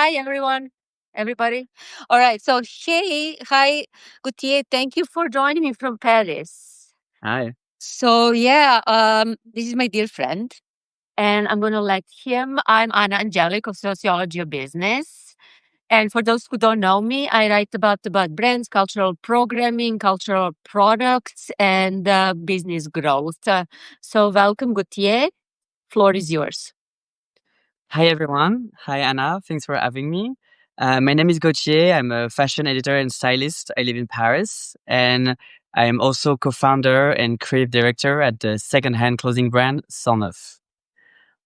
Hi, everyone. Everybody. All right. So, hey, hi, Gautier. Thank you for joining me from Paris. Hi. So, this is my dear friend, and I'm going to let him. I'm Anna Andjelic of Sociology of Business. And for those who don't know me, I write about brands, cultural programming, cultural products, and business growth. So, welcome, Gautier. Floor is yours. Hi, everyone. Hi, Anna. Thanks for having me. My name is Gauthier. I'm a fashion editor and stylist. I live in Paris, and I am also co-founder and creative director at the second-hand clothing brand Sonneuf.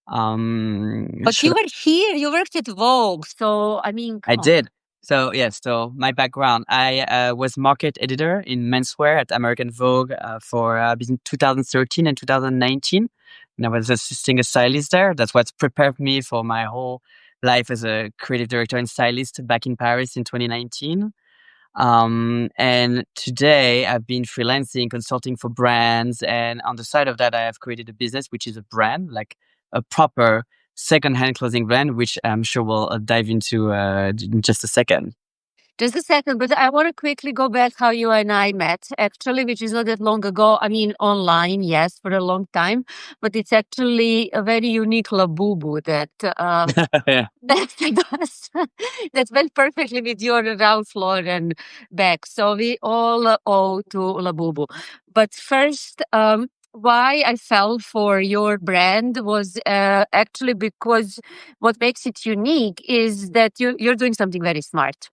But you Should were here, you worked at Vogue. So, I mean, I come on. did. So yes, so my background, I was market editor in menswear at American Vogue for between 2013 and 2019. And I was assisting a stylist there. That's what prepared me for my whole life as a creative director and stylist back in Paris in 2019. And today I've been freelancing, consulting for brands. And on the side of that, I have created a business, which is a brand, like a proper second-hand clothing brand, which I'm sure we'll dive into in just a second. Just a second, but I want to quickly go back how you and I met, actually, which is not that long ago. I mean, online, yes, for a long time, but it's actually a very unique labubu that Yeah, does that went perfectly with your Ralph Lauren bag. So we all owe to labubu. But first, why I fell for your brand was actually because what makes it unique is that you're doing something very smart,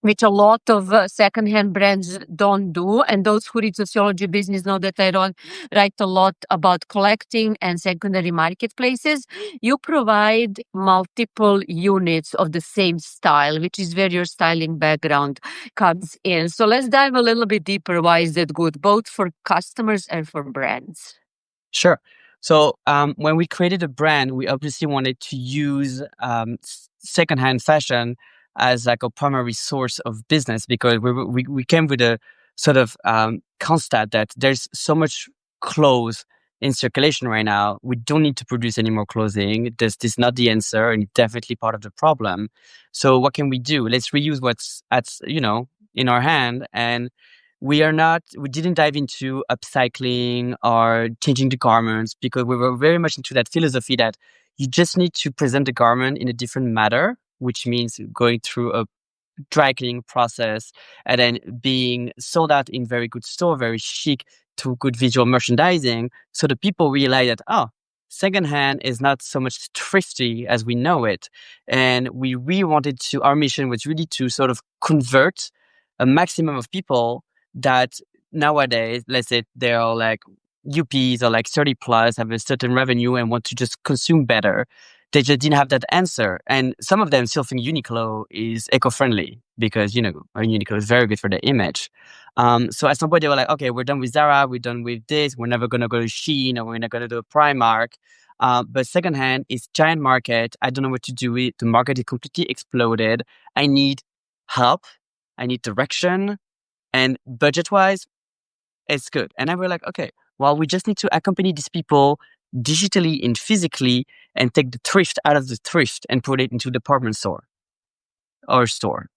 which a lot of secondhand brands don't do. And those who read sociology business know that I don't write a lot about collecting and secondary marketplaces. You provide multiple units of the same style, which is where your styling background comes in. So let's dive a little bit deeper. Why is that good, both for customers and for brands? sure. So when we created a brand, we obviously wanted to use secondhand fashion as like a primary source of business because we came with a sort of constat that there's so much clothes in circulation right now. We don't need to produce any more clothing. This is not the answer, and definitely part of the problem. So what can we do? Let's reuse what's at in our hand. And we didn't dive into upcycling or changing the garments because we were very much into that philosophy that you just need to present the garment in a different manner, which means going through a dry cleaning process and then being sold out in very good store, very chic, to good visual merchandising. So the people realize that, oh, secondhand is not so much thrifty as we know it. And we really wanted to, our mission was really to sort of convert a maximum of people that nowadays, let's say they're all like UPs or like 30 plus, have a certain revenue and want to just consume better. They just didn't have that answer. And some of them still think Uniqlo is eco-friendly because, Uniqlo is very good for the image. So at some point they were like, okay, we're done with Zara, we're done with this, we're never going to go to Shein or we're not going to do a Primark. But secondhand is giant market. I don't know what to do with it. The market is completely exploded. I need help. I need direction. And budget-wise, it's good. And then we're like, okay, well, we just need to accompany these people digitally and physically and take the thrift out of the thrift and put it into the department store or store.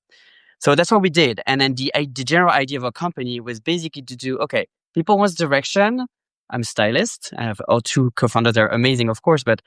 So that's what we did. And then the general idea of our company was basically to do, okay, people want direction. I'm a stylist. I have all two co-founders. They're amazing, of course, but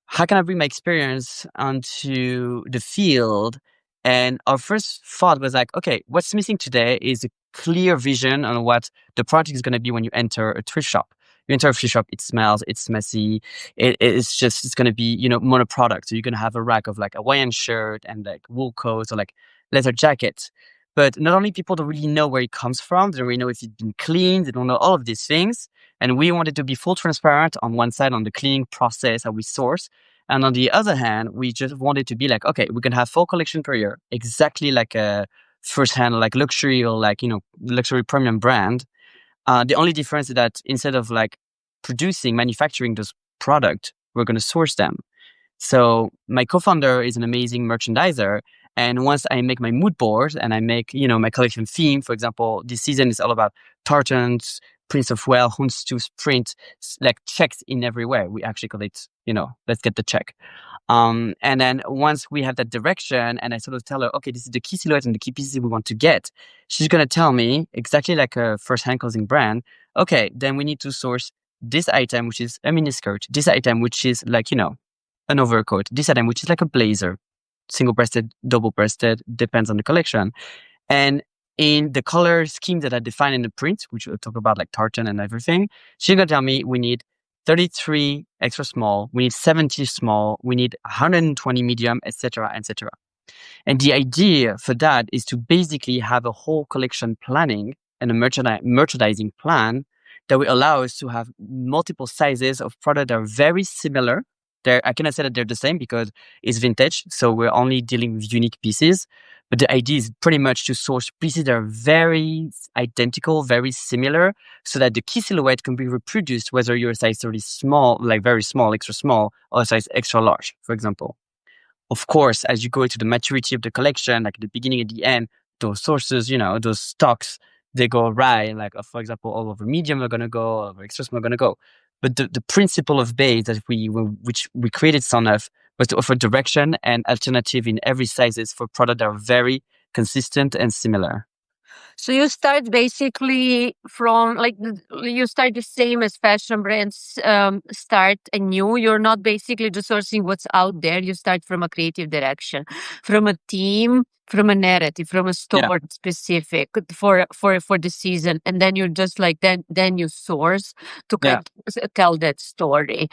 how can I bring my experience onto the field? And our first thought was like, okay, what's missing today is a clear vision on what the product is going to be when you enter a thrift shop. You enter a thrift shop, it smells, it's messy. It's going to be, mono product. So you're going to have a rack of like a Hawaiian shirt and like wool coats or like leather jackets. But not only people don't really know where it comes from, they don't really know if it's been cleaned, they don't know all of these things. And we wanted to be full transparent on one side on the cleaning process, how we source. And on the other hand, we just wanted to be like, okay, we can have 4 collection per year, exactly like a first-hand, like luxury or like, luxury premium brand. The only difference is that instead of like manufacturing those products, we're going to source them. So my co-founder is an amazing merchandiser. And once I make my mood board and I make, my collection theme, for example, this season is all about tartans, Prince of Wales, Houndstooth, Sprint, like checks in everywhere. We actually call it, let's get the check. And then once we have that direction and I sort of tell her, okay, this is the key silhouette and the key pieces we want to get, she's going to tell me exactly like a first hand clothing brand. Okay, then we need to source this item, which is a miniskirt, this item, which is like, an overcoat, this item, which is like a blazer, single breasted, double breasted, depends on the collection. And in the color scheme that I define in the print, which we'll talk about like tartan and everything, she's gonna tell me we need 33 extra small, we need 70 small, we need 120 medium, etc., etc. And the idea for that is to basically have a whole collection planning and a merchandising plan that will allow us to have multiple sizes of product that are very similar. I cannot say that they're the same because it's vintage, so we're only dealing with unique pieces. But the idea is pretty much to source pieces that are very identical, very similar, so that the key silhouette can be reproduced, whether you're a size 30 small, like very small, extra small, or a size extra large, for example. Of course, as you go into the maturity of the collection, like at the beginning and the end, those sources, those stocks, they go right. Like, for example, all over medium are going to go, all over extra small are going to go. But the principle of base that which we created Son of was to offer direction and alternative in every sizes for products that are very consistent and similar. So you start basically from like you start the same as fashion brands start anew. You're not basically just sourcing what's out there. You start from a creative direction, from a team, from a narrative, from a Yeah. store specific for the season, and then you're just like then you source to Yeah. tell that story.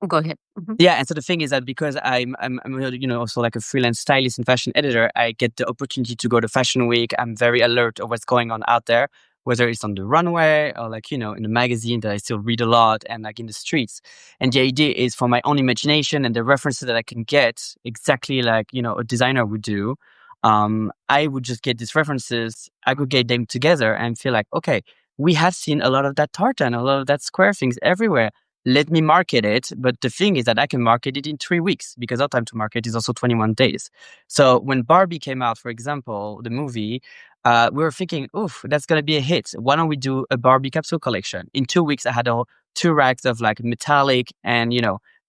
Go ahead. Mhm. Yeah, and so the thing is that because I'm really, also like a freelance stylist and fashion editor, I get the opportunity to go to Fashion Week. I'm very alert of what's going on out there, whether it's on the runway or like, in the magazine that I still read a lot and like in the streets. And the idea is for my own imagination and the references that I can get exactly like, a designer would do. I would just get these references, aggregate them together and feel like, okay, we have seen a lot of that tartan, a lot of that square things everywhere. Let me market it. But the thing is that I can market it in 3 weeks because our time to market is also 21 days. So when Barbie came out, for example, the movie, we were thinking, oof, that's going to be a hit. Why don't we do a Barbie capsule collection? In 2 weeks, I had 2 racks of like metallic and,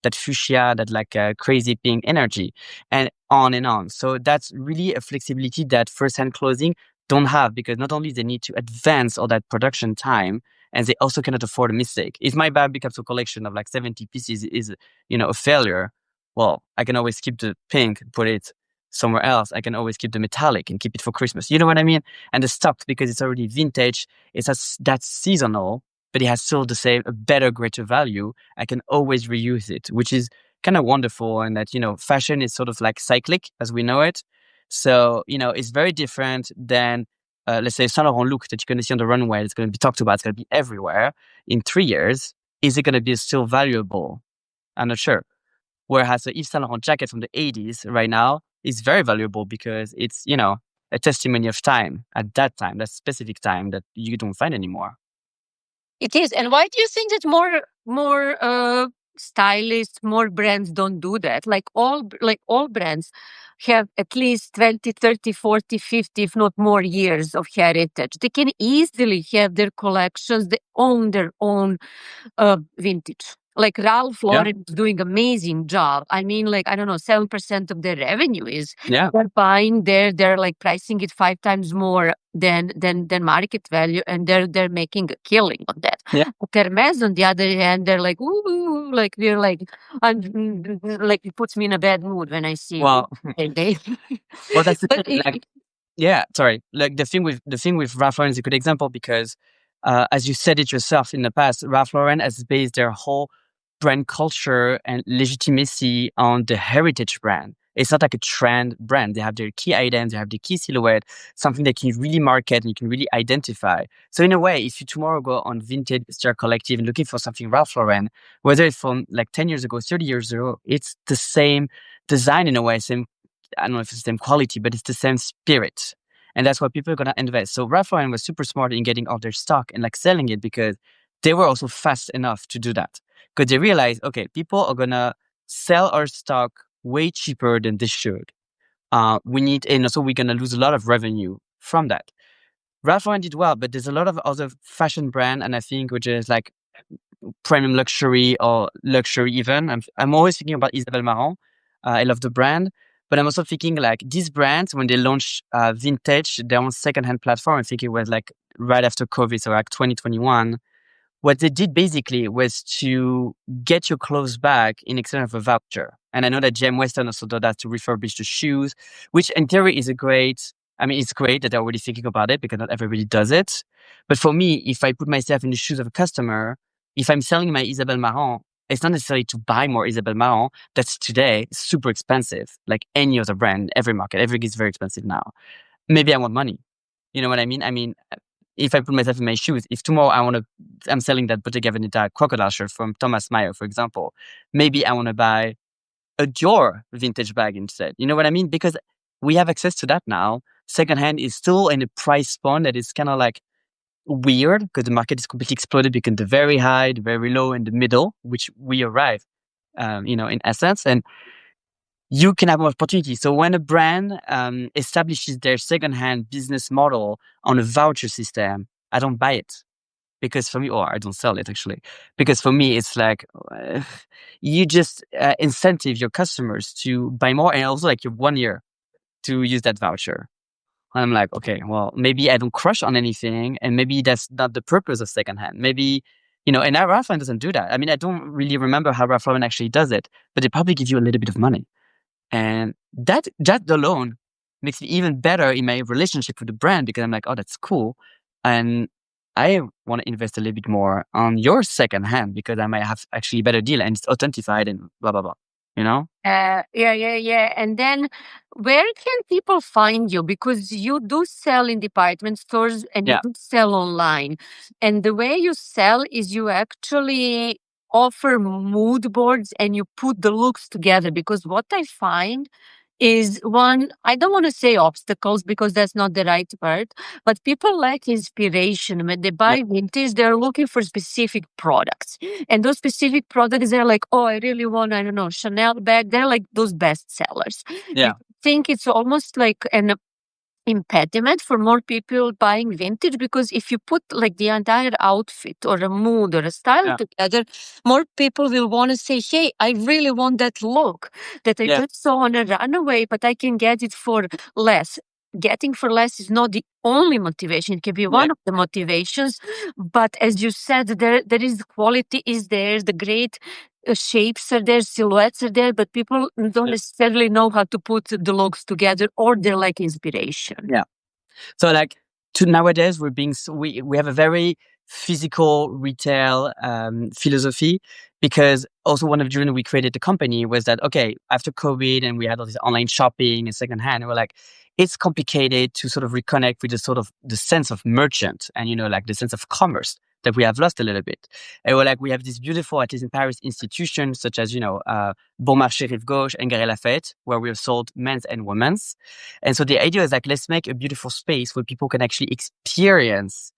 that fuchsia, that like crazy pink energy and on and on. So that's really a flexibility that first-hand clothing don't have because not only they need to advance all that production time, and they also cannot afford a mistake. If my Barbie capsule collection of like 70 pieces is, a failure, well, I can always keep the pink, put it somewhere else. I can always keep the metallic and keep it for Christmas. You know what I mean? And the stock, because it's already vintage, that's seasonal, but it has still the same, a better, greater value. I can always reuse it, which is kind of wonderful. And that, fashion is sort of like cyclic as we know it. So, it's very different than let's say Saint Laurent look that you're going to see on the runway, it's going to be talked about, it's going to be everywhere. In 3 years, is it going to be still valuable? I'm not sure. Whereas the Yves Saint Laurent jacket from the 80s right now is very valuable because it's, a testimony of time at that time, that specific time that you don't find anymore. It is. And why do you think that more stylists, more brands don't do that? Like all brands have at least 20, 30, 40, 50, if not more years of heritage. They can easily have their collections, they own their own vintage. Like Ralph Yeah. Lauren is doing amazing job. I mean, like, I don't know, 7% of their revenue is Yeah. they're buying they're like pricing it 5 times more than market value, and they're making a killing on that. Yeah. But Hermes, on the other hand, they're like, ooh, like we're like, like it puts me in a bad mood when I see Well, they. well, that's the But thing. Like, yeah, sorry. Like the thing with Ralph Lauren is a good example because, as you said it yourself in the past, Ralph Lauren has based their whole brand culture and legitimacy on the heritage brand. It's not like a trend brand. They have their key items, they have the key silhouette, something they can really market and you can really identify. So in a way, if you tomorrow go on Vintage Star Collective and looking for something Ralph Lauren, whether it's from like 10 years ago, 30 years ago, it's the same design in a way, same, I don't know if it's the same quality, but it's the same spirit. And that's why people are going to invest. So Ralph Lauren was super smart in getting all their stock and like selling it because they were also fast enough to do that. Because they realized, okay, people are going to sell our stock way cheaper than they should. And also we're going to lose a lot of revenue from that. Ralph Lauren did well, but there's a lot of other fashion brand, and I think which is like premium luxury or luxury even. I'm always thinking about Isabelle Marant. I love the brand, but I'm also thinking like these brands when they launch vintage, their own secondhand platform. I think it was like right after COVID, so like 2021. What they did basically was to get your clothes back in exchange of a voucher. And I know that GM Western also did that to refurbish the shoes, which in theory is a great, I mean, it's great that they're already thinking about it because not everybody does it. But for me, if I put myself in the shoes of a customer, if I'm selling my Isabelle Marant, it's not necessarily to buy more Isabelle Marant. That's today super expensive, like any other brand, every market, every is very expensive now. Maybe I want money. You know what I mean? I mean, if I put myself in my shoes, if tomorrow I'm selling that Bottega Veneta crocodile shirt from Thomas Meyer, for example, maybe I want to buy a Dior vintage bag instead. You know what I mean? Because we have access to that now. Secondhand is still in a price point that is kind of like weird because the market is completely exploded between the very high, the very low, and the middle, which we arrive, in essence. And you can have more opportunity. So when a brand establishes their secondhand business model on a voucher system, I don't buy it because for me, or I don't sell it actually, because for me, it's like you just incentive your customers to buy more, and also like you have 1 year to use that voucher. And I'm like, okay, well, maybe I don't crush on anything, and maybe that's not the purpose of secondhand. Maybe, and now Ralph Lauren doesn't do that. I mean, I don't really remember how Ralph Lauren actually does it, but they probably give you a little bit of money. And that alone makes me even better in my relationship with the brand because I'm like, oh, that's cool. And I want to invest a little bit more on your second hand because I might have actually a better deal and it's authentified and blah, blah, blah. You know? Yeah, yeah, yeah. And then where can people find you? Because you do sell in department stores and you Yeah. do sell online. And the way you sell is you actually offer mood boards and you put the looks together. Because what I find is one, I don't want to say obstacles because that's not the right word, but people lack inspiration. When they Yeah. buy vintage, they're looking for specific products. And those specific products, they're like, oh, I really want, I don't know, Chanel bag. They're like those best sellers. And Yeah. I think it's almost like an impediment for more people buying vintage because if you put like the entire outfit or a mood or a style Yeah. together, more people will want to say, hey, I really want that look that I Yeah. just saw on a runaway, but I can get it for less. Getting for less is not the only motivation. It can be Yeah. one of the motivations, but as you said, there is quality is there, the great shapes are there, silhouettes are there, but people don't Yeah. necessarily know how to put the looks together or they're like inspiration. Yeah. So like to nowadays we're being we have a very physical retail philosophy because also one of the reasons we created the company was that okay after COVID and we had all this online shopping and secondhand we're like it's complicated to sort of reconnect with the sort of the sense of merchant and like the sense of commerce that we have lost a little bit and we're like we have these beautiful at least in Paris institutions such as Bon Marché Rive Gauche and Galeries Lafayette where we have sold men's and women's and so the idea is like, let's make a beautiful space where people can actually experience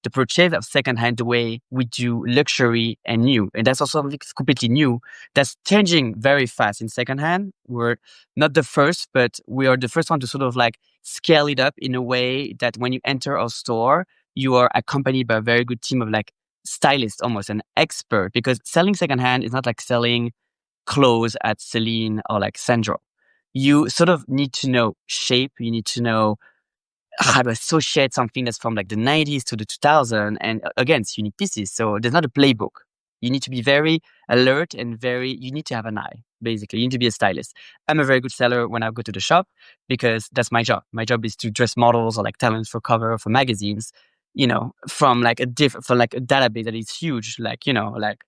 the purchase of secondhand the way we do luxury and new. And that's also something completely new. That's changing very fast in secondhand. We're not the first, but we are the first one to sort of like scale it up in a way that when you enter our store, you are accompanied by a very good team of like stylists, almost an expert, because selling secondhand is not like selling clothes at Celine or like Sandro. You sort of need to know shape. You need to know how to associate something that's from like the 90s to the 2000s. And again, it's unique pieces. So there's not a playbook. You need to be very alert and you need to have an eye, basically. You need to be a stylist. I'm a very good seller when I go to the shop because that's my job. My job is to dress models or like talents for cover for magazines, from like from like a database that is huge, like, like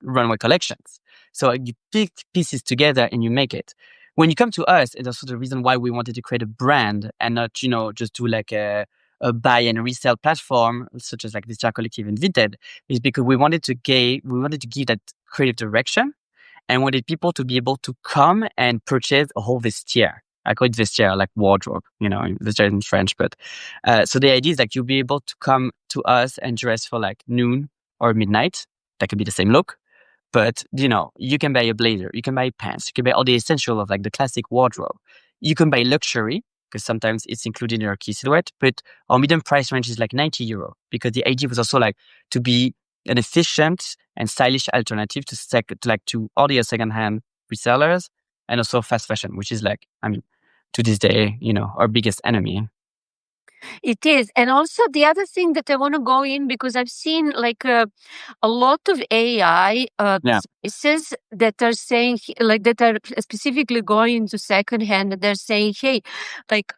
runway collections. So you pick pieces together and you make it. When you come to us, it's also the reason why we wanted to create a brand and not, just do like a buy and resell platform such as like this Jar Collective and Vinted, is because we wanted to give that creative direction and wanted people to be able to come and purchase a whole vestiaire. I call it vestiaire, like wardrobe, vestiaire in French. But so the idea is like you'll be able to come to us and dress for like noon or midnight. That could be the same look. But, you can buy a blazer, you can buy pants, you can buy all the essential of like the classic wardrobe. You can buy luxury. because sometimes it's included in our key silhouette. But our medium price range is like €90 because the idea was also like to be an efficient and stylish alternative to all the secondhand resellers and also fast fashion, which is like, I mean, to this day, our biggest enemy. It is. And also the other thing that I want to go in, because I've seen like a lot of AI Yeah. spaces that are saying, like, that are specifically going into secondhand, and they're saying, hey, like,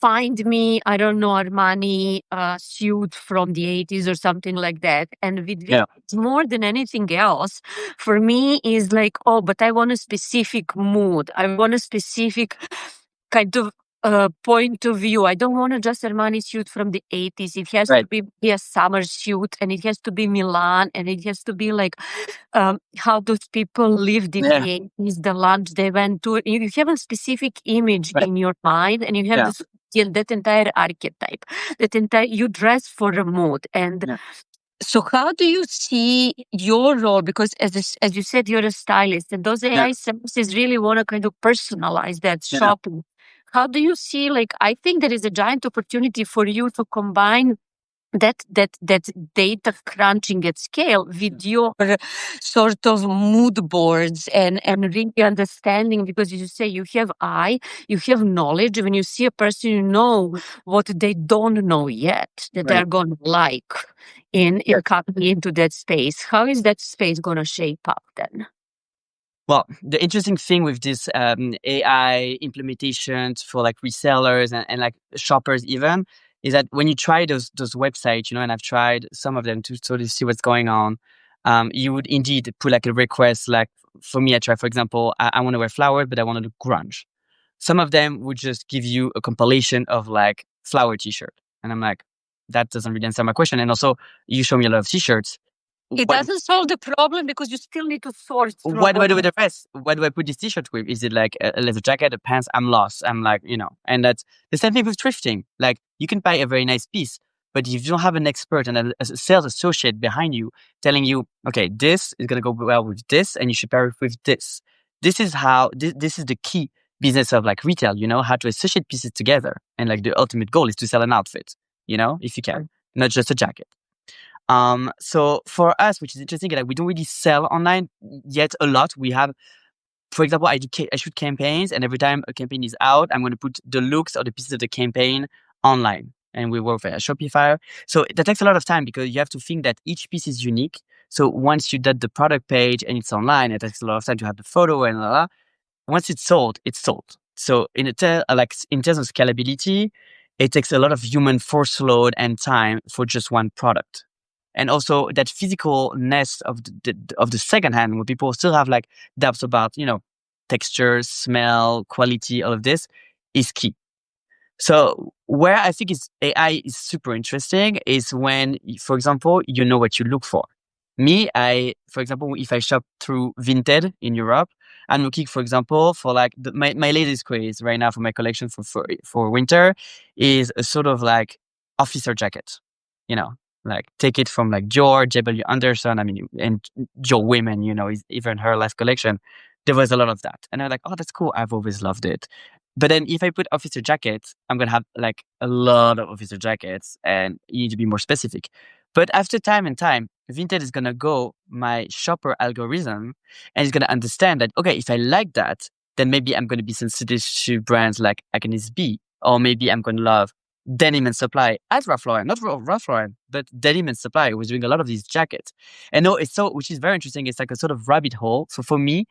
find me, I don't know, Armani suit from the 80s or something like that. And with Yeah. this, more than anything else, for me is like, oh, but I want a specific mood. I want a specific kind of point of view. I don't want to just Armani suit from the 80s. It has to Right. be a summer suit, and it has to be Milan, and it has to be like how those people lived in Yeah. the 80s, the lunch they went to. You have a specific image Right. in your mind, and you have Yeah. this, that entire archetype, that entire, you dress for a mood. And Yeah. so how do you see your role? Because as you said, you're a stylist, and those Yeah. AI services really want to kind of personalize that Yeah. shopping. How do you see, like, I think there is a giant opportunity for you to combine that data crunching at scale with your sort of mood boards and really understanding, because as you say, you have eye, you have knowledge. When you see a person, you know what they don't know yet that Right. they're going to like in coming into that space. How is that space going to shape up then? Well, the interesting thing with this AI implementations for like resellers and like shoppers even is that when you try those websites, and I've tried some of them to sort of see what's going on, you would indeed put like a request. Like for me, I try, for example, I want to wear flowers, but I want to do grunge. Some of them would just give you a compilation of like flower t-shirt, and I'm like, that doesn't really answer my question. And also, you show me a lot of t-shirts. It doesn't solve the problem because you still need to sort through What do I do all with the rest? What do I put this t-shirt with? Is it like a leather jacket, a pants? I'm lost. I'm like, and that's the same thing with thrifting. Like you can buy a very nice piece, but if you don't have an expert and a sales associate behind you telling you, okay, this is going to go well with this and you should pair it with this. This is how, this is the key business of like retail, how to associate pieces together. And like the ultimate goal is to sell an outfit, if you can, not just a jacket. So for us, which is interesting, like we don't really sell online yet a lot. We have, for example, I shoot campaigns, and every time a campaign is out, I'm going to put the looks or the pieces of the campaign online, and we work via Shopify. So that takes a lot of time because you have to think that each piece is unique. So once you did the product page and it's online, it takes a lot of time to have the photo and blah, blah. Once it's sold, it's sold. So in terms of scalability, it takes a lot of human force load and time for just one product. And also that physical nest of the second hand, where people still have like doubts about, texture, smell, quality, all of this is key. So where I think AI is super interesting is when, for example, you know what you look for. For example, if I shop through Vinted in Europe, I'm looking, for example, for like my latest craze right now for my collection for winter is a sort of like officer jacket, like take it from like George W. Anderson. I mean, and Joe Women, is even her last collection. There was a lot of that. And I'm like, oh, that's cool. I've always loved it. But then if I put officer jackets, I'm going to have like a lot of officer jackets and you need to be more specific. But after time and time, Vinted is going to go my shopper algorithm and it's going to understand that, okay, if I like that, then maybe I'm going to be sensitive to brands like Agnes B, or maybe I'm going to love Denim and Supply at Ralph Lauren, not Ralph Lauren, but Denim and Supply was doing a lot of these jackets. And no, which is very interesting. It's like a sort of rabbit hole. So for me,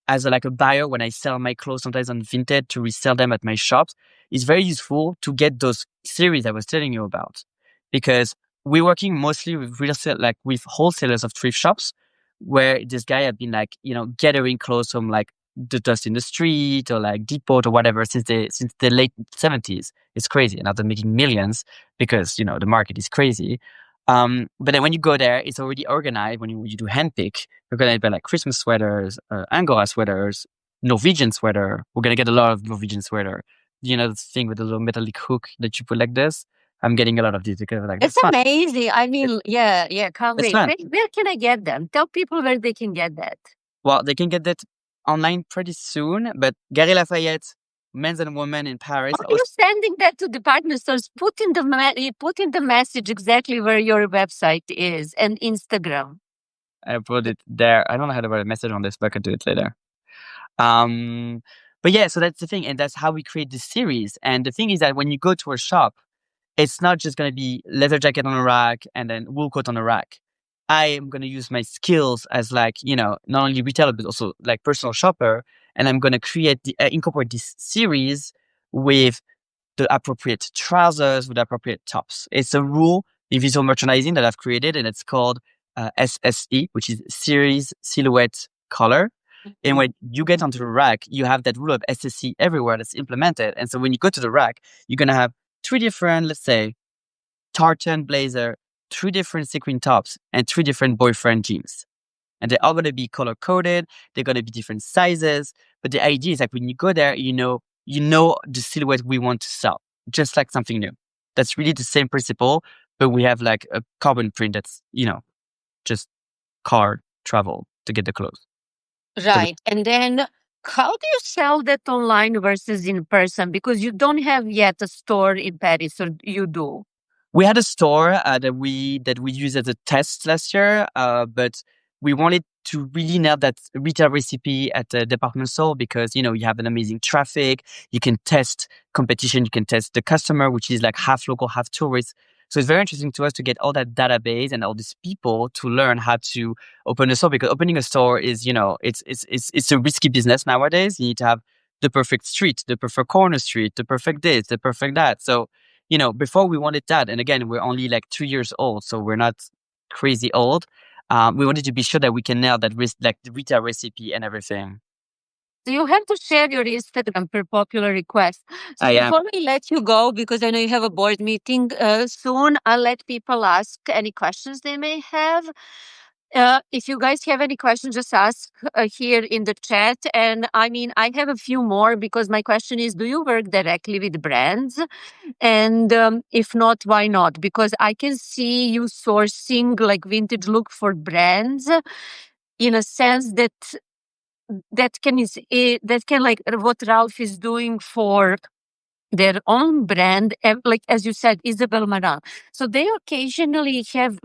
as like a buyer, when I sell my clothes sometimes on Vinted to resell them at my shops, it's very useful to get those series I was telling you about, because we're working mostly with like with wholesalers of thrift shops, where this guy had been like, gathering clothes from like the dust in the street or like depot or whatever since the late 70s. It's crazy. And now they're making millions because, the market is crazy. But then when you go there, it's already organized. When you do handpick, you're gonna buy like Christmas sweaters, Angora sweaters, Norwegian sweater. We're gonna get a lot of Norwegian sweater. The thing with the little metallic hook that you put like this. I'm getting a lot of these because like It's that's fun. amazing. I mean, yeah, can't It's wait. fun. Where can I get them? Tell people where they can get that. Well, they can get that online pretty soon, but Gary Lafayette, men's and women in Paris. Are you sending that to department stores? Put in the message exactly where your website is and Instagram. I put it there. I don't know how to write a message on this, but I can do it later. Um, but yeah, so that's the thing, and that's how we create this series. And the thing is that when you go to a shop, it's not just going to be leather jacket on a rack and then wool coat on a rack. I am going to use my skills as like, not only retailer, but also like personal shopper. And I'm going to incorporate this series with the appropriate trousers with appropriate tops. It's a rule in visual merchandising that I've created, and it's called SSE, which is Series Silhouette Color. And when you get onto the rack, you have that rule of SSE everywhere that's implemented. And so when you go to the rack, you're going to have three different, let's say, tartan blazer, three different sequin tops, and three different boyfriend jeans. And they're all going to be color coded. They're going to be different sizes. But the idea is like when you go there, you know the silhouette we want to sell, just like something new. That's really the same principle, but we have like a carbon print that's, just car travel to get the clothes. Right. And then how do you sell that online versus in person? Because you don't have yet a store in Paris, or you do? We had a store that we used as a test last year, but we wanted to really nail that retail recipe at the department store because you have an amazing traffic. You can test competition, you can test the customer, which is like half local, half tourist. So it's very interesting to us to get all that database and all these people to learn how to open a store because opening a store is it's a risky business nowadays. You need to have the perfect street, the perfect corner street, the perfect this, the perfect that. So before we wanted that, and again, we're only like 2 years old, so we're not crazy old. We wanted to be sure that we can nail that like the retail recipe and everything. So you have to share your Instagram per popular request. So I am. before we let you go, because I know you have a board meeting soon, I'll let people ask any questions they may have. If you guys have any questions, just ask here in the chat. And I mean, I have a few more because my question is, do you work directly with brands? And if not, why not? Because I can see you sourcing like vintage look for brands in a sense that can like what Ralph is doing for their own brand, like as you said, Isabel Marant. So they occasionally have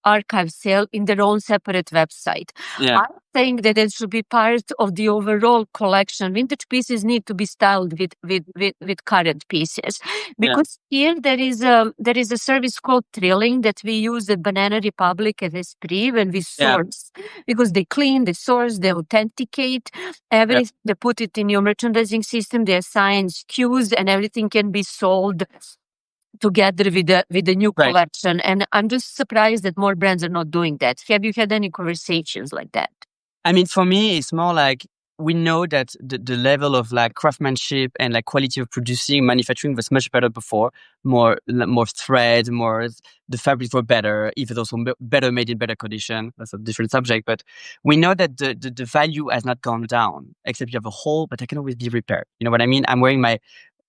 archive sale in their own separate website. Yeah. I think that it should be part of the overall collection. Vintage pieces need to be styled with current pieces Yeah. because here there is a service called Trilling that we use at Banana Republic at Esprit when we Yeah. source because they clean, they source, they authenticate Yeah. everything. They put it in your merchandising system. They assign SKUs, and everything can be sold together with the new Right. collection. And I'm just surprised that more brands are not doing that. Have you had any conversations like that? I mean, for me, it's more like we know that the level of like craftsmanship and like quality of producing manufacturing was much better before. More thread, the fabrics were better. If it's also better made in better condition, that's a different subject. But we know that the value has not gone down, except you have a hole, but it can always be repaired. You know what I mean? I'm wearing my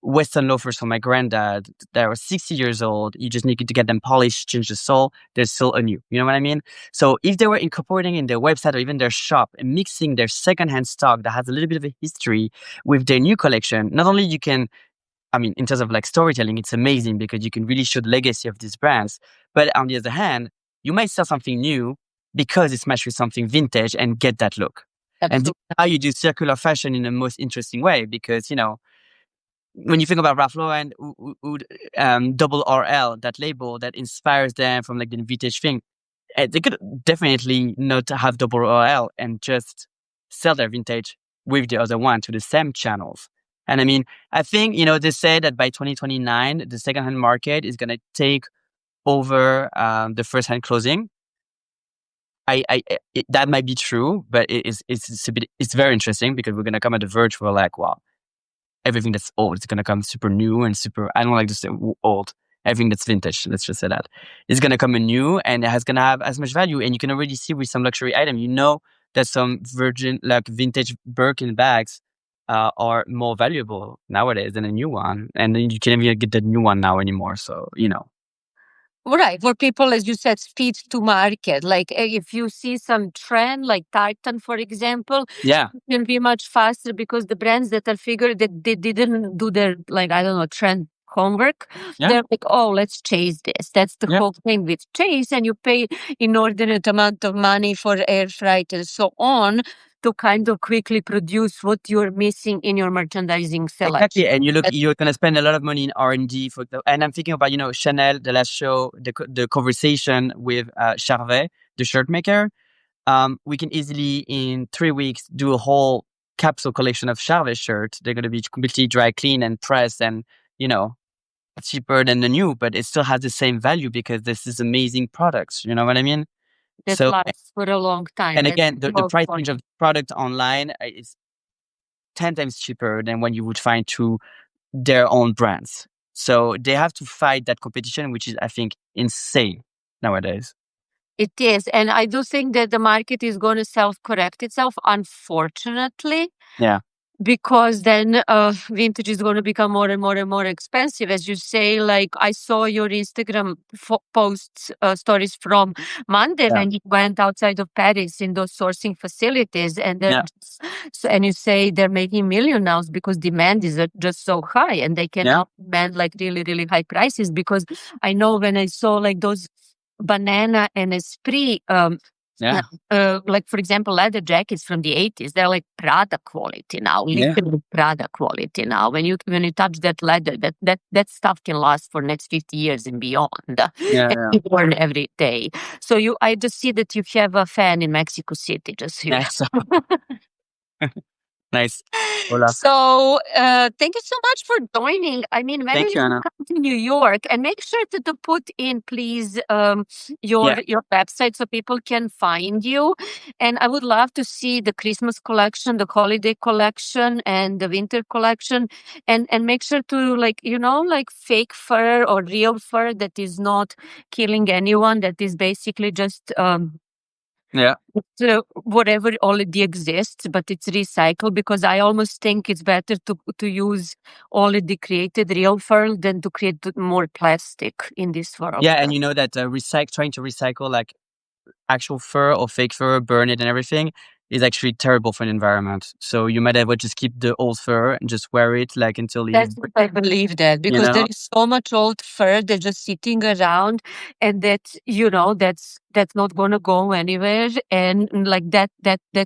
Western loafers from my granddad. They were 60 years old. You just need to get them polished, change the sole. They're still anew. You know what I mean? So if they were incorporating in their website or even their shop and mixing their secondhand stock that has a little bit of a history with their new collection, not only you can, I mean, in terms of like storytelling, it's amazing because you can really show the legacy of these brands. But on the other hand, you might sell something new because it's matched with something vintage and get that look. And this Absolutely. is how you do circular fashion in the most interesting way because, when you think about Ralph Lauren, double RL, that label that inspires them from like the vintage thing, they could definitely not have double RL and just sell their vintage with the other one to the same channels. And I mean, I think, they say that by 2029, the secondhand market is going to take over the first hand clothing. That might be true, but it's very interesting because we're going to come at the verge where like, wow, everything that's old is going to come super new and super, I don't like to say old. Everything that's vintage, let's just say that, is going to come in new and it's going to have as much value. And you can already see with some luxury item, that some virgin, like vintage Birkin bags are more valuable nowadays than a new one. And then you can't even get the new one now anymore. So. Right, for people, as you said, speed to market. Like if you see some trend, like Titan, for example, Yeah, it can be much faster because the brands that are figured that they didn't do their, like, I don't know, trend homework, yeah, they're like, oh, let's chase this. That's the yeah. whole thing with chase, and you pay inordinate amount of money for air freight and so on to kind of quickly produce what you're missing in your merchandising selection. Exactly, and you're gonna spend a lot of money in R&D for the, and I'm thinking about, Chanel, the last show, the conversation with Charvet, the shirt maker. We can easily in 3 weeks do a whole capsule collection of Charvet shirts. They're gonna be completely dry clean and pressed, and you know cheaper than the new, but it still has the same value because this is amazing products. You know what I mean? That So, lasts for a long time. and That's again, the the whole price point. range of product online is 10 times cheaper than what you would find through their own brands. So they have to fight that competition, which is, I think, insane nowadays. It is. And I do think that the market is going to self correct itself, unfortunately, Yeah, because then vintage is going to become more and more and more expensive. As you say, like I saw your Instagram posts, stories from Monday yeah, when you went outside of Paris in those sourcing facilities, and yeah, so, and you say they're making million now because demand is just so high, and they yeah, cannot demand like really, really high prices. Because I know when I saw like those banana and esprit yeah, like for example leather jackets from the 80s, they're like Prada quality now, yeah, literally Prada quality now. When you touch that leather, that stuff can last for next 50 years and beyond, yeah, and yeah. be worn every day. So I just see that you have a fan in Mexico City, just so you Nice, know. nice, Olaf. So, thank you so much for joining. I mean, when are Thank you you, gonna Anna. come to New York? And make sure to put in, please, Yeah, your website so people can find you. And I would love to see the Christmas collection, the holiday collection, and the winter collection. And make sure to, like, like fake fur or real fur that is not killing anyone. That is basically just yeah. so whatever already exists, but it's recycled, because I almost think it's better to use already created real fur than to create more plastic in this world. Yeah, and you know that trying to recycle like actual fur or fake fur, burn it and everything is actually terrible for the environment. So you might as well just keep the old fur and just wear it like until you, That's what I believe, that you because there know? is so much old fur that's just sitting around, and that's not gonna go anywhere. And like that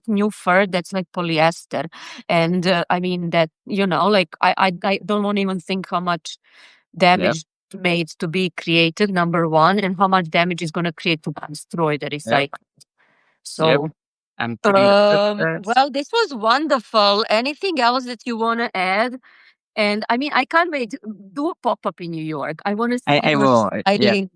new fur, that's like polyester, and I mean that like I don't want to even think how much Yep, damage made to be created, number one, and how much damage is going to create to destroy the yep, recycle. yep. So, I'm pretty much good with that. well, this was wonderful. Anything else that you want to add? And I mean, I can't wait. Do a pop up in New York. I want to see I your will. Yeah. styling,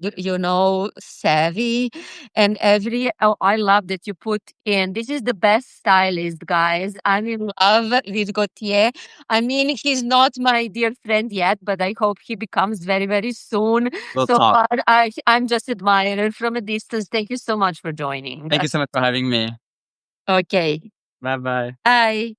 savvy. And I love that you put in. This is the best stylist, guys. I'm in love with Gautier. I mean, he's not my dear friend yet, but I hope he becomes very, very soon. We'll So talk. far, I'm just admirer from a distance. Thank you so much for joining Thank you us. so much for having me. Okay. Bye bye. Bye.